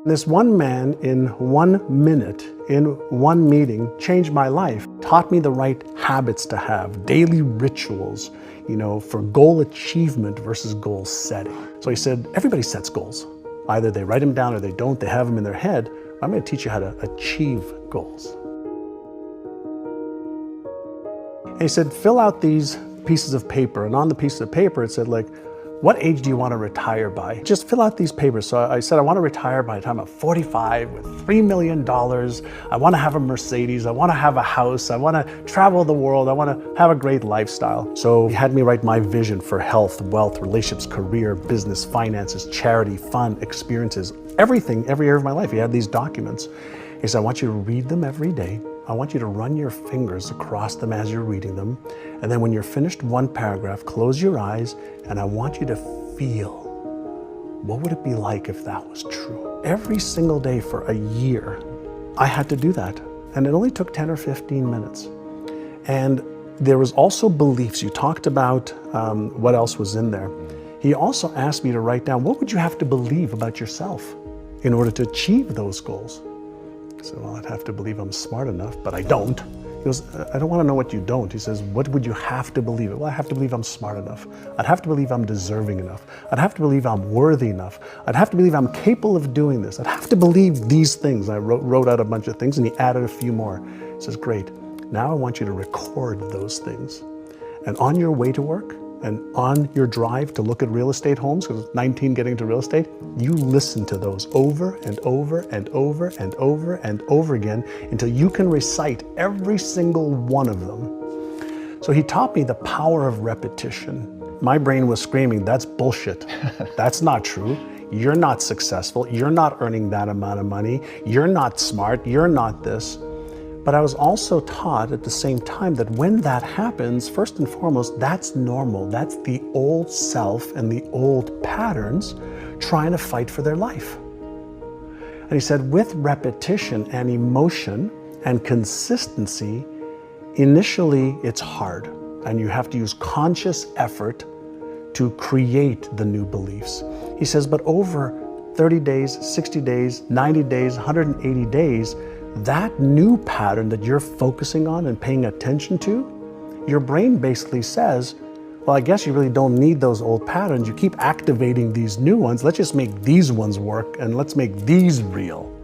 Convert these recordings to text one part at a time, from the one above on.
This one man in 1 minute, in one meeting, changed my life, taught me the right habits to have, daily rituals, for goal achievement versus goal setting. So he said, everybody sets goals. Either they write them down or they don't, they have them in their head. I'm going to teach you how to achieve goals. And he said, fill out these pieces of paper. And on the pieces of paper, it said what age do you want to retire by? Just fill out these papers. So I said, I want to retire by the time I'm 45 with $3 million. I want to have a Mercedes. I want to have a house. I want to travel the world. I want to have a great lifestyle. So he had me write my vision for health, wealth, relationships, career, business, finances, charity, fun, experiences, everything, every area of my life. He had these documents. He said, I want you to read them every day. I want you to run your fingers across them as you're reading them. And then when you're finished one paragraph, close your eyes, and I want you to feel, what would it be like if that was true? Every single day for a year, I had to do that. And it only took 10 or 15 minutes. And there was also beliefs. You talked about what else was in there. He also asked me to write down, what would you have to believe about yourself in order to achieve those goals? I said, well, I'd have to believe I'm smart enough, but I don't. He goes, I don't want to know what you don't. He says, what would you have to believe? Well, I have to believe I'm smart enough. I'd have to believe I'm deserving enough. I'd have to believe I'm worthy enough. I'd have to believe I'm capable of doing this. I'd have to believe these things. I wrote out a bunch of things, and he added a few more. He says, great. Now I want you to record those things. And on your way to work, and on your drive to look at real estate homes, because it's 19 getting to real estate, you listen to those over and over and over and over and over again until you can recite every single one of them. So he taught me the power of repetition. My brain was screaming, that's bullshit. That's not true. You're not successful. You're not earning that amount of money. You're not smart. You're not this. But I was also taught at the same time that when that happens, first and foremost, that's normal. That's the old self and the old patterns trying to fight for their life. And he said, with repetition and emotion and consistency, initially it's hard, and you have to use conscious effort to create the new beliefs. He says, but over 30 days, 60 days, 90 days, 180 days, that new pattern that you're focusing on and paying attention to, your brain basically says, well, I guess you really don't need those old patterns. You keep activating these new ones. Let's just make these ones work, and let's make these real.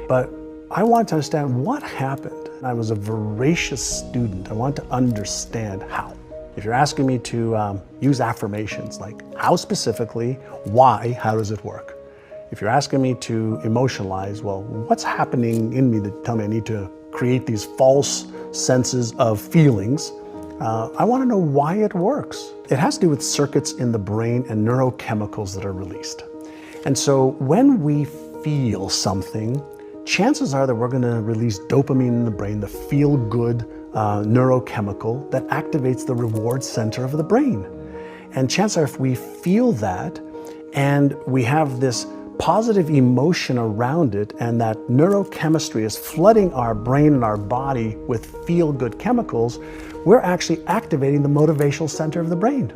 But I wanted to understand what happened. I was a voracious student. I wanted to understand how. If you're asking me to use affirmations, like how specifically, why, how does it work? If you're asking me to emotionalize, well, what's happening in me that tell me I need to create these false senses of feelings? I want to know why it works. It has to do with circuits in the brain and neurochemicals that are released. And so when we feel something, chances are that we're going to release dopamine in the brain, the feel-good neurochemical that activates the reward center of the brain. And chances are if we feel that and we have this positive emotion around it, and that neurochemistry is flooding our brain and our body with feel-good chemicals, we're actually activating the motivational center of the brain.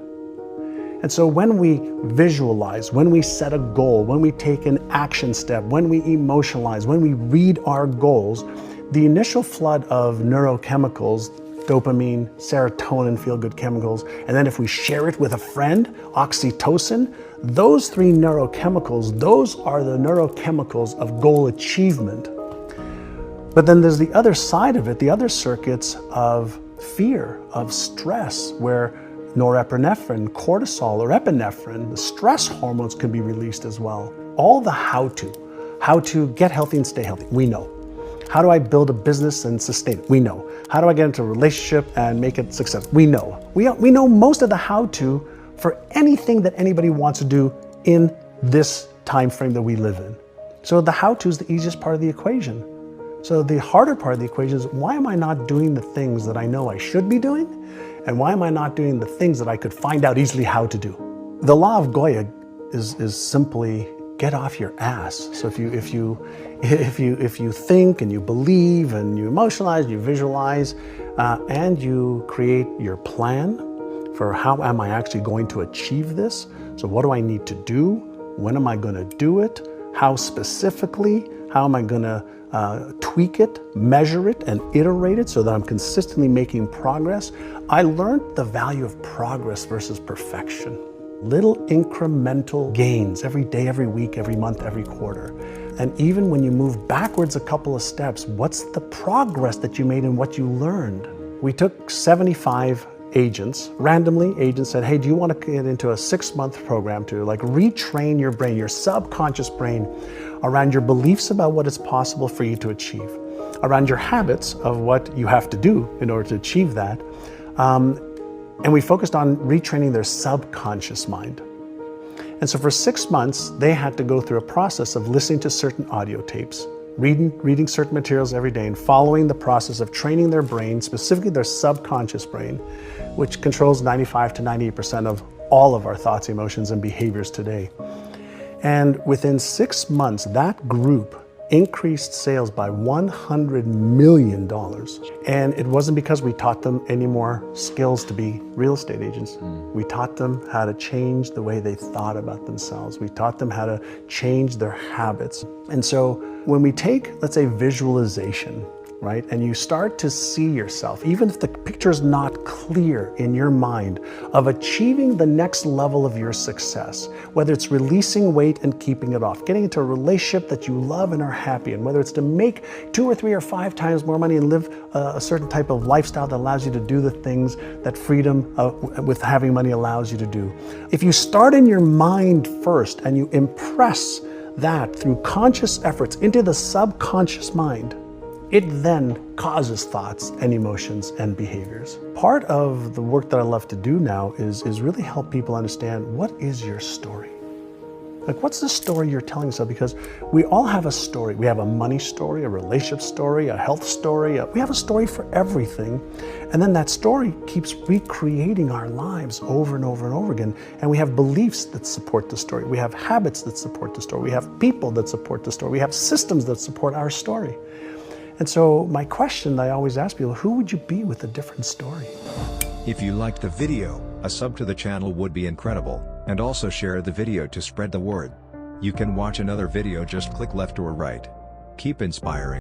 And so when we visualize, when we set a goal, when we take an action step, when we emotionalize, when we read our goals, the initial flood of neurochemicals, dopamine, serotonin, feel-good chemicals, and then if we share it with a friend, oxytocin, those three neurochemicals, those are the neurochemicals of goal achievement. But then there's the other side of it, the other circuits of fear, of stress, where norepinephrine, cortisol, or epinephrine, the stress hormones can be released as well. All the how to get healthy and stay healthy, we know. How do I build a business and sustain it? We know. How do I get into a relationship and make it successful? We know. We know most of the how-to for anything that anybody wants to do in this time frame that we live in. So the how-to is the easiest part of the equation. So the harder part of the equation is, why am I not doing the things that I know I should be doing? And why am I not doing the things that I could find out easily how to do? The law of 𝙎𝙪 is simply get off your ass. So if you think and you believe and you emotionalize, you visualize, and you create your plan for how am I actually going to achieve this? So what do I need to do? When am I going to do it? How specifically, how am I gonna tweak it, measure it, and iterate it so that I'm consistently making progress? I learned the value of progress versus perfection. Little incremental gains every day, every week, every month, every quarter. And even when you move backwards a couple of steps, what's the progress that you made in what you learned? We took 75 agents, randomly. Agents said, hey, do you want to get into a 6-month program to like retrain your brain, your subconscious brain, around your beliefs about what is possible for you to achieve, around your habits of what you have to do in order to achieve that. And we focused on retraining their subconscious mind. And so for 6 months, they had to go through a process of listening to certain audio tapes, reading certain materials every day, and following the process of training their brain, specifically their subconscious brain, which controls 95 to 98% of all of our thoughts, emotions, and behaviors today. And within 6 months, that group increased sales by $100 million. And it wasn't because we taught them any more skills to be real estate agents. We taught them how to change the way they thought about themselves. We taught them how to change their habits. And so when we take, let's say, visualization, right? And you start to see yourself, even if the picture is not clear in your mind, of achieving the next level of your success, whether it's releasing weight and keeping it off, getting into a relationship that you love and are happy in, whether it's to make 2 or 3 or 5 times more money and live a certain type of lifestyle that allows you to do the things that freedom with having money allows you to do. If you start in your mind first and you impress that through conscious efforts into the subconscious mind, it then causes thoughts and emotions and behaviors. Part of the work that I love to do now is really help people understand, what is your story? Like, what's the story you're telling yourself? Because we all have a story. We have a money story, a relationship story, a health story. We have a story for everything. And then that story keeps recreating our lives over and over and over again. And we have beliefs that support the story. We have habits that support the story. We have people that support the story. We have systems that support our story. And so my question that I always ask people, who would you be with a different story? If you liked the video, a sub to the channel would be incredible, and also share the video to spread the word. You can watch another video, just click left or right. Keep inspiring.